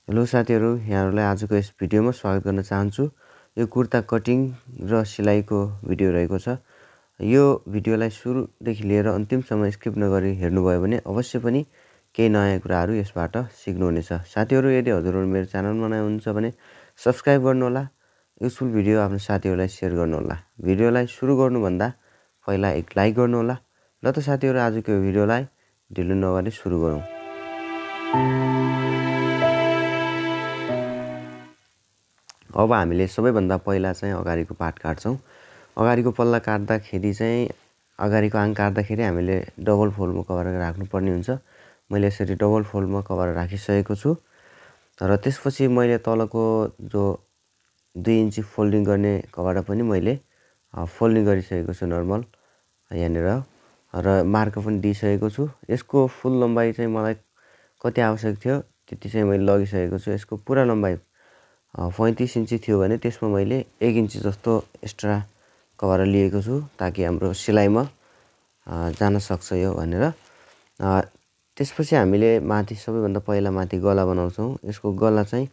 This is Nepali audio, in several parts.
हेलो साथीहरु, यहाँहरुलाई आजको यस भिडियोमा स्वागत गर्न चाहन्छु। यो कुर्ता कटिङ र सिलाइको भिडियो रहेको छ। यो भिडियोलाई सुरुदेखि लिएर अन्तिमसम्म स्किप नगरी हेर्नुभयो भने अवश्य पनि केही नयाँ कुराहरु यसबाट सिक्नुहुनेछ। साथीहरु, यदि हजुरहरु मेरो च्यानलमा नयाँ हुनुहुन्छ भने सब्स्क्राइब गर्नुहोला, युजफुल भिडियो आफ्नो साथीहरुलाई शेयर गर्नुहोला। भिडियोलाई सुरु गर्नुभन्दा पहिला एक लाइक गर्नुहोला। ल त साथीहरु, आजको यो भिडियोलाई ढिलो नगरी सुरु गरौँ। अब हामीले सबैभन्दा पहिला चाहिँ अगाडिको पार्ट काट्छौं। अगाडिको पल्ला काट्दाखेरि चाहिँ अगाडिको आङ काट्दाखेरि हामीले डबल फोल्डमा कभर राख्नुपर्ने हुन्छ। मैले यसरी डबल फोल्डमा कभर राखिसकेको छु र त्यसपछि मैले तलको जो 2 इन्ची फोल्डिङ गर्ने कभर पनि मैले फोल्डिङ गरिसकेको छु नर्मल यहाँनेर र मार्क पनि दिइसकेको छु। यसको फुल लम्बाइ चाहिँ मलाई कति आवश्यक थियो त्यति चाहिँ मैले लगिसकेको छु। यसको पुरा लम्बाइ 35 इन्ची थियो भने त्यसमा मैले 1 इन्ची जस्तो एक्स्ट्रा कभर लिएको छु ताकि हाम्रो सिलाइमा जान सक्छ यो भनेर। त्यसपछि हामीले माथि सबैभन्दा पहिला माथि गला बनाउँछौं। यसको गला चाहिँ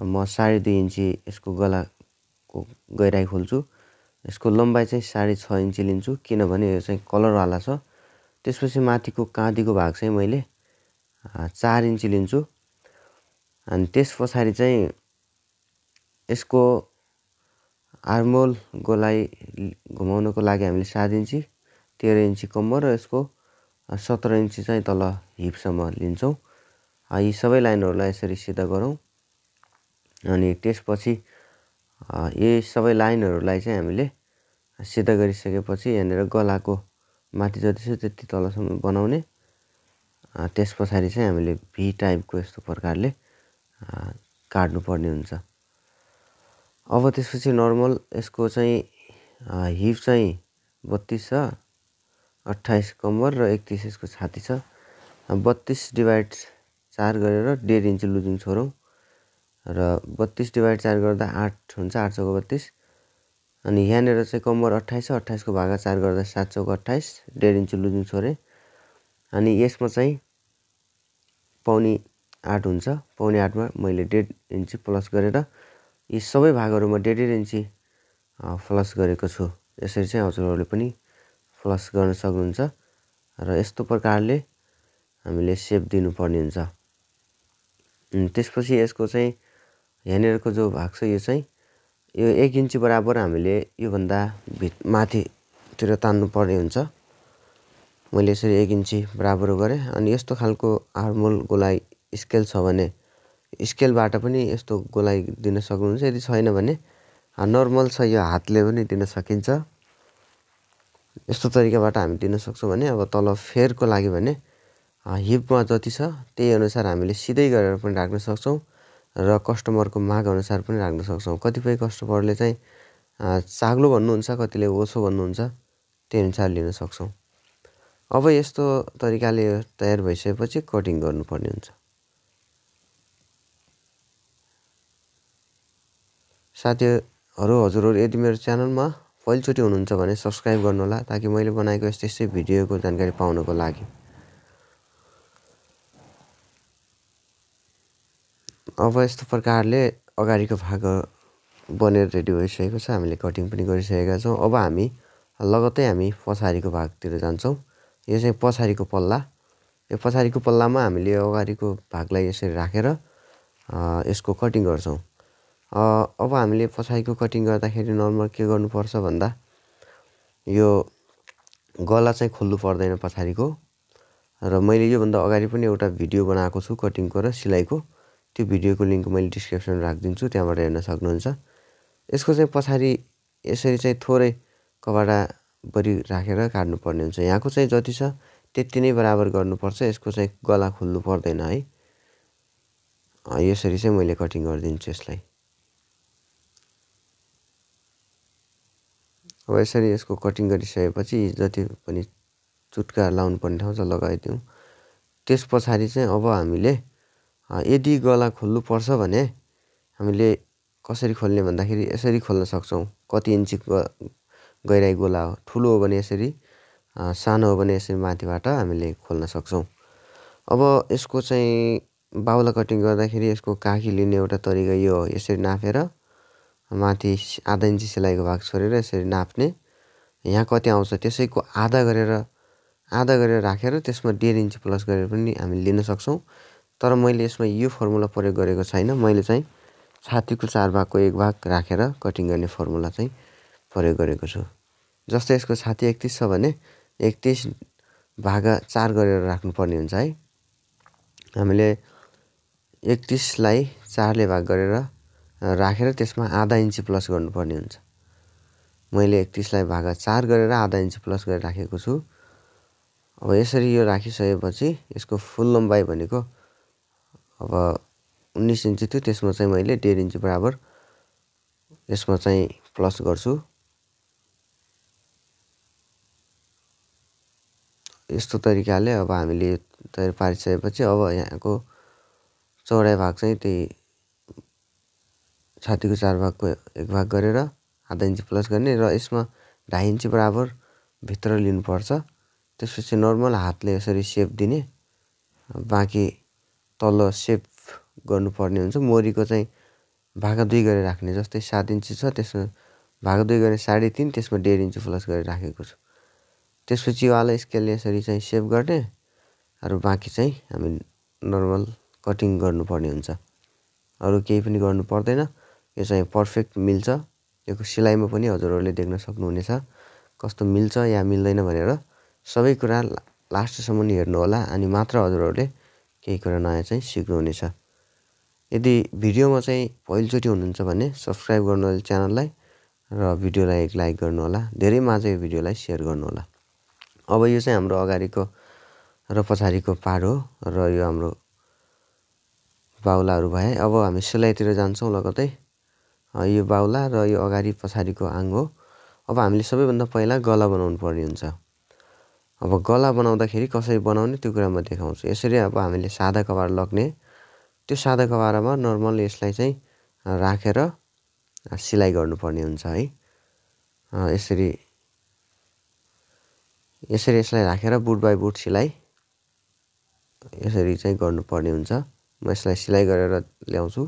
म 2.5 इन्ची यसको गलाको गहिराई खोल्छु। यसको लम्बाइ चाहिँ 6.5 इन्ची लिन्छु किनभने यो चाहिँ कलर वाला छ। त्यसपछि माथिको काँधीको भाग चाहिँ मैले 4 इन्ची लिन्छु अनि त्यसपछि चाहिँ यसको आर्महोल गोलाइ घुमाउनको लागि हामीले 7 इन्ची 13 इन्ची कम्मर र यसको 17 इन्ची चाहिँ तल हिपसम्म लिन्छौं। यी सबै लाइनहरुलाई यसरी सिधा गरौँ अनि त्यसपछि यी सबै लाइनहरुलाई चाहिँ हामीले सिधा गरिसकेपछि यहाँनेर गलाको माथि जति छ त्यति तलसम्म बनाउने। त्यसपछि चाहिँ हामीले भी टाइपको यस्तो प्रकारले काट्नु पर्ने हुन्छ। अब त्यसपछि नर्मल यसको चाहिँ हिप चाहिँ 32 छ, 28 कम्मर र 31 यसको छाती छ। 32/4 गरेर 1.5 इन्ची लुजिङ छोडौं र 32/4 गर्दा 8 हुन्छ, 8 चौको 32। अनि यहाँनेर चाहिँ कम्मर 28 छ, 28 को भागा 4 गर्दा 7 चौको 28, 1.5 इन्ची लुजिङ छोडे। अनि यसमा चाहिँ पौनी 8 हुन्छ। पौनी 8 मा मैले 1.5 इन्ची प्लस गरेर यी सबै भागहरुमा 1.5 इन्ची प्लस गरेको छु। यसरी चाहिँ हजुरहरुले पनि प्लस गर्न सक्नुहुन्छ र यस्तो प्रकारले हामीले शेप दिनुपर्ने हुन्छ। त्यसपछि यसको चाहिँ यहाँनेरको जो भाग छ यो चाहिँ यो 1 इन्ची बराबर हामीले यो भन्दा माथितिर तान्नु पर्ने हुन्छ। मैले यसरी 1 इन्ची बराबर गरे अनि यस्तो खालको आर्महोल गोलाइ स्केल छ भने स्केलबाट पनि यस्तो गोलाइ दिन सक्नुहुन्छ। यदि छैन भने नर्मल छ यो हातले पनि दिन सकिन्छ। यस्तो तरिकाबाट हामी दिन सक्छौं भने अब तल फेरको लागि भने हिपमा जति छ त्यही अनुसार हामीले सिधै गरेर पनि राख्न सक्छौं र कस्टमरको माग अनुसार पनि राख्न सक्छौं। कतिपय कस्टमरले चाहिँ चाग्लो भन्नुहुन्छ, कतिले ओछो भन्नुहुन्छ, त्यही अनुसार लिन सक्छौं। अब यस्तो तरिकाले तयार भइसकेपछि कटिङ गर्नुपर्ने हुन्छ। साथीहरु, हजुरहरु यदि मेरो च्यानलमा पहिलोचोटि हुनुहुन्छ भने सब्स्क्राइब गर्नुहोला ताकि मैले बनाएको यस्तै भिडियोको जानकारी पाउनको लागि। अब यस्तो प्रकारले अगाडिको भाग बनेर रेडी भइसकेको छ। हामीले कटिङ पनि गरिसकेका छौं। अब हामी लगत्तै हामी पछाडीको भागतिर जान्छौं। यो चाहिँ पछाडीको पल्ला। यो पछाडीको पल्लामा हामीले अगाडिको भागलाई यसरी राखेर यसको कटिङ गर्छौं। अब हामीले पछाडीको कटिङ गर्दाखेरि नर्मल के गर्नुपर्छ भन्दा यो गला चाहिँ खोल्नु पर्दैन पछाडीको। र मैले यो भन्दा अगाडि पनि एउटा भिडियो बनाएको छु कटिङको र सिलाइको। त्यो भिडियोको लिंक मैले डिस्क्रिप्सनमा राख्दिन्छु, त्यहाँबाट हेर्न सक्नुहुन्छ। यसको चाहिँ पछाडी यसरी चाहिँ थोरै कपडा बढी राखेर काट्नु पर्ने हुन्छ। यहाँको चाहिँ जति छ त्यति नै बराबर गर्नुपर्छ। यसको चाहिँ गला खोल्नु पर्दैन है। यसरी चाहिँ मैले कटिङ गर्दिन्छु यसलाई। अब यसरी यसको कटिङ गरिसकेपछि जति पनि चुट्का लाउनु पर्ने ठाउँ छ लगाइदिउँ। त्यसपछि चाहिँ अब हामीले यदि गला खोल्नु पर्छ भने हामीले कसरी खोल्ने भन्दाखेरि यसरी खोल्न सक्छौं। कति इन्ची गहिराई गोला हो, ठुलो हो भने यसरी, सानो हो भने यसरी माथिबाट हामीले खोल्न सक्छौं। अब यसको चाहिँ बाहुला कटिङ गर्दाखेरि यसको काखी लिने एउटा तरिका यो हो। यसरी नापेर माथि आधा इन्ची सिलाइको भाग छोडेर यसरी नाप्ने। यहाँ कति आउँछ त्यसैको आधा गरेर राखेर त्यसमा 1.5 इन्ची प्लस गरेर पनि हामी लिन सक्छौँ। तर मैले यसमा यो फर्मुला प्रयोग गरेको छैन। मैले चाहिँ छातीको 4 भागको 1 भाग राखेर कटिङ गर्ने फर्मुला चाहिँ प्रयोग गरेको छु। जस्तै यसको छाती 31 छ भने 31 भागा 4 गरेर राख्नुपर्ने हुन्छ है। हामीले 31 लाई 4 ले भाग गरेर राखेर त्यसमा आधा इन्ची प्लस गर्नुपर्ने हुन्छ। मैले 31 लाई भागा 4 गरेर आधा इन्ची प्लस गरेर राखेको छु। अब यसरी यो राखिसकेपछि यसको फुल लम्बाइ भनेको अब 19 इन्ची थियो। त्यसमा चाहिँ मैले 1.5 इन्ची बराबर यसमा चाहिँ प्लस गर्छु। यस्तो तरिकाले अब हामीले तयार पारिसकेपछि अब यहाँको चौडाइ भाग चाहिँ त्यही छातीको 4 भागको 1 भाग गरेर आधा इन्ची प्लस गर्ने र यसमा 2.5 इन्ची बराबर भित्र लिनुपर्छ। त्यसपछि नर्मल हातले यसरी सेप दिने। बाँकी तल्लो सेप गर्नुपर्ने हुन्छ। मोरीको चाहिँ भागा 2 गरेर राख्ने। जस्तै 7 इन्ची छ त्यसमा भागा 2 गरेर 3.5 त्यसमा 1.5 इन्ची प्लस गरेर राखेको छु। त्यसपछि वाला स्केलले यसरी चाहिँ सेप गर्ने र बाँकी चाहिँ हामी नर्मल कटिङ गर्नुपर्ने हुन्छ। अरू केही पनि गर्नु पर्दैन। यो चाहिँ पर्फेक्ट मिल्छ। यो सिलाइमा पनि हजुरहरूले देख्न सक्नुहुनेछ कस्तो मिल्छ या मिल्दैन भनेर। सबै कुरा लास्टसम्म हेर्नु होला अनि मात्र हजुरहरूले केही कुरा नयाँ चाहिँ सिक्नुहुनेछ। यदि भिडियोमा चाहिँ पहिलोचोटि हुनुहुन्छ भने सब्स्क्राइब गर्नु होला च्यानललाई र भिडियोलाई एक लाइक गर्नु होला। धेरै माझ यो भिडियोलाई सेयर गर्नु होला। अब यो चाहिँ हाम्रो अगाडिको र पछाडिको पार्ट हो र यो हाम्रो बाहुलाहरू भए। अब हामी सिलाइतिर जान्छौँ लगतै। यो बाहुला र यो अगाडि पछाडिको आङ हो। अब हामीले सबैभन्दा पहिला गला बनाउनु पर्ने हुन्छ। अब गला बनाउँदाखेरि कसरी बनाउने त्यो कुरा म देखाउँछु। यसरी अब हामीले सादा कभार लग्ने। त्यो सादा कभारमा नर्मल यसलाई चाहिँ राखेर सिलाइ गर्नुपर्ने हुन्छ है। यसरी यसलाई राखेर बुट बाई बुट सिलाइ यसरी चाहिँ गर्नुपर्ने हुन्छ। म यसलाई सिलाइ गरेर ल्याउँछु।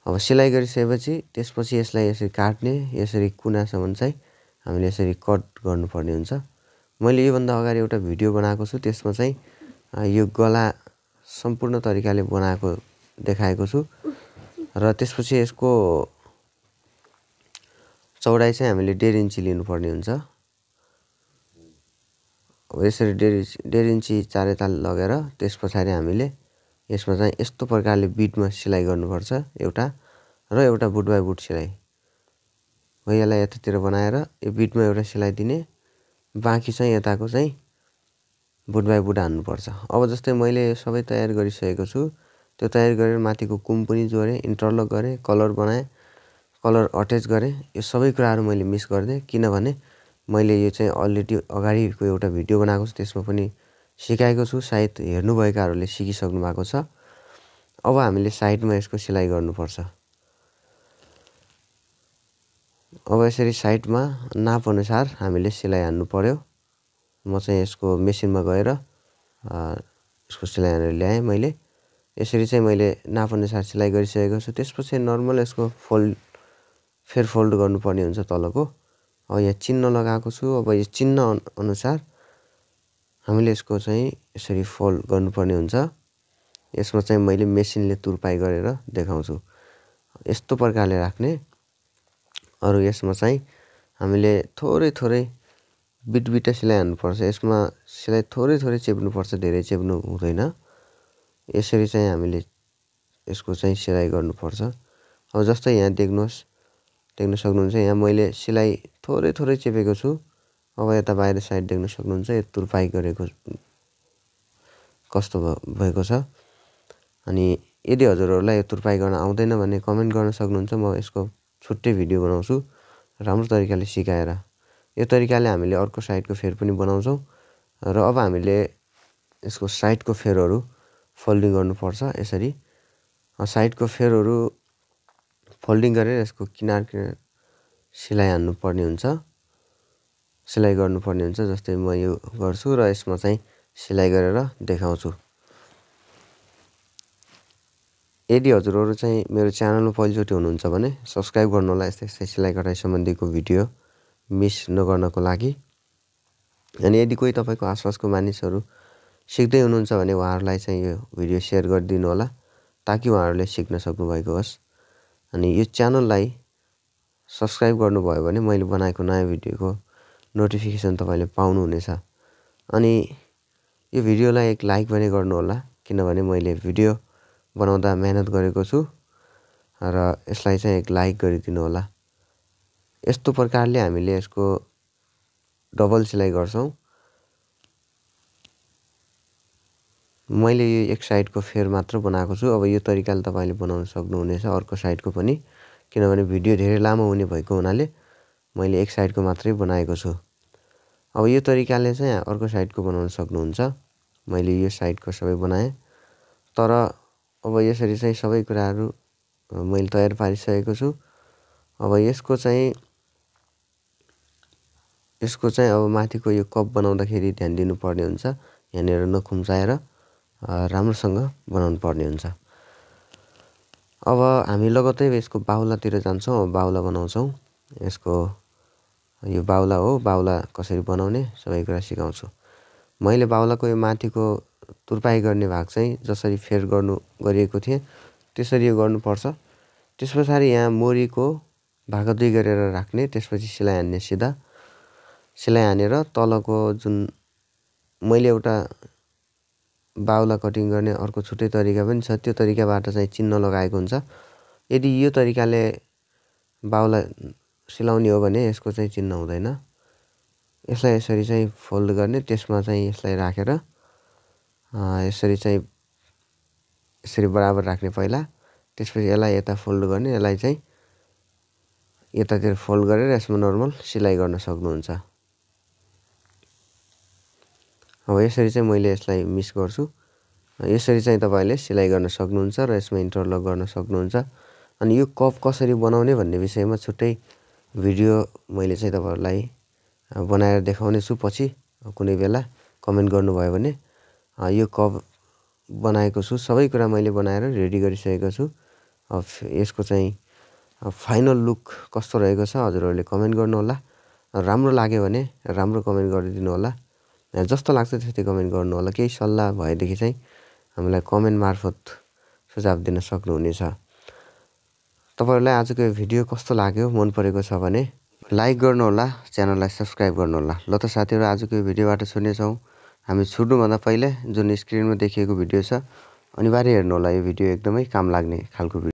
अब सिलाइ गरिसकेपछि त्यसपछि यसलाई यसरी काट्ने। यसरी कुनासम्म चाहिँ हामीले यसरी कट गर्नुपर्ने हुन्छ। मैले योभन्दा अगाडि एउटा भिडियो बनाएको छु। त्यसमा चाहिँ यो गला सम्पूर्ण तरिकाले बनाएको देखाएको छु र त्यसपछि यसको चौडाइ चाहिँ हामीले 1.5 इन्ची लिनुपर्ने हुन्छ। अब यसरी 1.5 इन्ची चारैताल लगेर त्यस पछाडि हामीले यसमा चाहिँ यस्तो प्रकारले बिटमा सिलाइ गर्नुपर्छ। एउटा र एउटा बुट बाई बुट सिलाइ भइहाल्यो। यतातिर बनाएर यो बिटमा एउटा सिलाइ दिने। बाँकी चाहिँ यताको चाहिँ बुट बाई बुट हान्नुपर्छ। अब जस्तै मैले सबै तयार गरिसकेको छु। त्यो तयार गरेर माथिको कुम पनि जोडेँ, इन्टरलक गरेँ, कलर बनाएँ, कलर अट्याच गरेँ। यो सबै कुराहरू मैले मिस गरिदिएँ किनभने मैले यो चाहिँ अलरेडी अगाडिको एउटा भिडियो बनाएको छु त्यसमा पनि सिकाएको छु। सायद हेर्नुभएकाहरूले सिकिसक्नु भएको छ। अब हामीले साइडमा यसको सिलाइ गर्नुपर्छ। अब यसरी साइडमा नाप अनुसार हामीले सिलाइ हान्नु पर्यो। म चाहिँ यसको मेसिनमा गएर यसको सिलाइ हानेर ल्याएँ मैले। यसरी चाहिँ मैले नाप अनुसार सिलाइ गरिसकेको छु। त्यसपछि नर्मल यसको फेर फोल्ड गर्नुपर्ने हुन्छ तलको। अब यहाँ चिन्ह लगाएको छु। अब यो चिन्ह अनुसार हामीले यसको चाहिँ यसरी फोल्ड गर्नुपर्ने हुन्छ। यसमा चाहिँ मैले मेसिनले तुरपाई गरेर देखाउँछु। यस्तो प्रकारले राख्ने। अरू यसमा चाहिँ हामीले थोरै बिटबिटा सिलाइ हान्नुपर्छ। यसमा सिलाइ थोरै चेप्नुपर्छ, धेरै चेप्नु हुँदैन। यसरी चाहिँ हामीले यसको चाहिँ सिलाइ गर्नुपर्छ। अब जस्तै यहाँ देख्न सक्नुहुन्छ। यहाँ मैले सिलाइ थोरै चेपेको छु। अब यता बाहिर साइड देख्न सक्नुहुन्छ। यो तुरपाई गरेको कस्तो भएको छ। अनि यदि हजुरहरूलाई यो तुरपाई गर्न आउँदैन भने कमेन्ट गर्न सक्नुहुन्छ। म यसको छुट्टै भिडियो बनाउँछु राम्रो तरिकाले सिकाएर। यो तरिकाले हामीले अर्को साइडको फेर पनि बनाउँछौँ। र अब हामीले यसको साइडको फेरहरू फोल्डिङ गर्नुपर्छ। यसरी साइडको फेरहरू फोल्डिङ गरेर यसको किनार सिलाइ हान्नुपर्ने हुन्छ, सिलाइ गर्नुपर्ने हुन्छ। जस्तै म यो गर्छु र यसमा चाहिँ सिलाइ गरेर देखाउँछु। यदि हजुरहरू चाहिँ मेरो च्यानलमा पहिलोचोटि हुनुहुन्छ भने सब्स्क्राइब गर्नु होला यस्तै यस्तै सिलाइ कटाइ सम्बन्धीको भिडियो मिस नगर्नको लागि। अनि यदि कोही तपाईँको आसपासको मानिसहरू सिक्दै हुनुहुन्छ भने उहाँहरूलाई चाहिँ यो भिडियो सेयर गरिदिनु होला ताकि उहाँहरूले सिक्न सक्नुभएको होस्। अनि यो च्यानललाई सब्स्क्राइब गर्नुभयो भने मैले बनाएको नयाँ भिडियोको नोटिफिकेसन तपाईँले पाउनुहुनेछ। अनि यो भिडियोलाई एक लाइक पनि गर्नु होला किनभने मैले भिडियो बनाउँदा मेहनत गरेको छु र यसलाई चाहिँ एक लाइक गरिदिनु होला। यस्तो प्रकारले हामीले यसको डबल सिलाइ गर्छौं। मैले यो एक साइडको फेर मात्र बनाएको छु। अब यो तरिकाले तपाईले बनाउन सक्नुहुनेछ अर्को साइडको पनि, किनभने भिडियो धेरै लामो हुने भएको हुनाले मैले एक साइडको मात्रै बनाएको छु। अब यो तरिकाले चाहिँ अर्को साइडको बनाउन सक्नुहुन्छ। मैले यो साइडको सबै बनाएँ, तर अब यसरी चाहिँ सबै कुराहरू मैले तयार पारिसकेको छु। अब यसको चाहिँ अब माथिको यो कप बनाउँदाखेरि ध्यान दिनुपर्ने हुन्छ। यहाँनिर नखुम्चाएर राम्रोसँग बनाउनु पर्ने हुन्छ। अब हामी लगत्तै यसको बाहुलातिर जान्छौँ। अब बाहुला बनाउँछौँ। यसको यो बाहुला हो, बाहुला कसरी बनाउने सबै कुरा सिकाउँछु। मैले बाहुलाको यो माथिको तुरपाई गर्ने भाग चाहिँ जसरी फेर गरिएको थिएँ त्यसरी यो गर्नुपर्छ। त्यसपछाडि यहाँ मोरीको भाग 2 गरेर राख्ने, त्यसपछि सिलाइ हान्ने सिधा। सिलाइ हानेर तलको जुन मैले एउटा बाहुला कटिङ गर्ने अर्को छुट्टै तरिका पनि छ, त्यो तरिकाबाट चाहिँ चिन्ह लगाएको हुन्छ। यदि यो तरिकाले बाहुला सिलाउने हो भने यसको चाहिँ चिन्ह हुँदैन। यसलाई यसरी चाहिँ फोल्ड गर्ने, त्यसमा चाहिँ यसलाई राखेर यसरी चाहिँ यसरी बराबर राख्ने पहिला, त्यसपछि यसलाई यता फोल्ड गर्ने, यसलाई चाहिँ यतातिर फोल्ड गरेर यसमा नर्मल सिलाइ गर्न सक्नुहुन्छ। अब यसरी चाहिँ मैले यसलाई मिस गर्छु। यसरी चाहिँ तपाईले सिलाइ गर्न सक्नुहुन्छ र यसमा इन्टरलक गर्न सक्नुहुन्छ। अनि यो कप कसरी बनाउने भन्ने विषयमा छुट्टै भिडियो मैले चाहिँ तपाईहरुलाई बनाएर देखाउने छु पछि कुनै बेला कमेन्ट गर्नुभयो भने। यो कप बनाएको छु, सबै कुरा मैले बनाएर रेडी गरिसकेको छु। अब यसको चाहिँ फाइनल लुक कस्तो रहेको छ हजुरहरूले कमेन्ट गर्नु होला। राम्रो लाग्यो भने राम्रो कमेन्ट गरिदिनु होला। जस्तो लाग्छ त्यस्तै कमेन्ट गर्नु होला। केही सल्लाह भएदेखि चाहिँ हामीलाई कमेन्ट मार्फत सुझाव दिन सक्नुहुनेछ। तपाईहरुलाई आजको यो भिडियो कस्तो लाग्यो, मन परेको छ भने लाइक गर्नु होला, च्यानललाई सब्स्क्राइब गर्नु होला। ल त साथीहरु, आजको यो भिडियोबाट छुट्नेछौँ। हामी छुट्नुभन्दा पहिले जुन स्क्रिनमा देखिएको भिडियो छ अनिवार्य हेर्नु होला। यो भिडियो एकदमै काम लाग्ने खालको भिडियो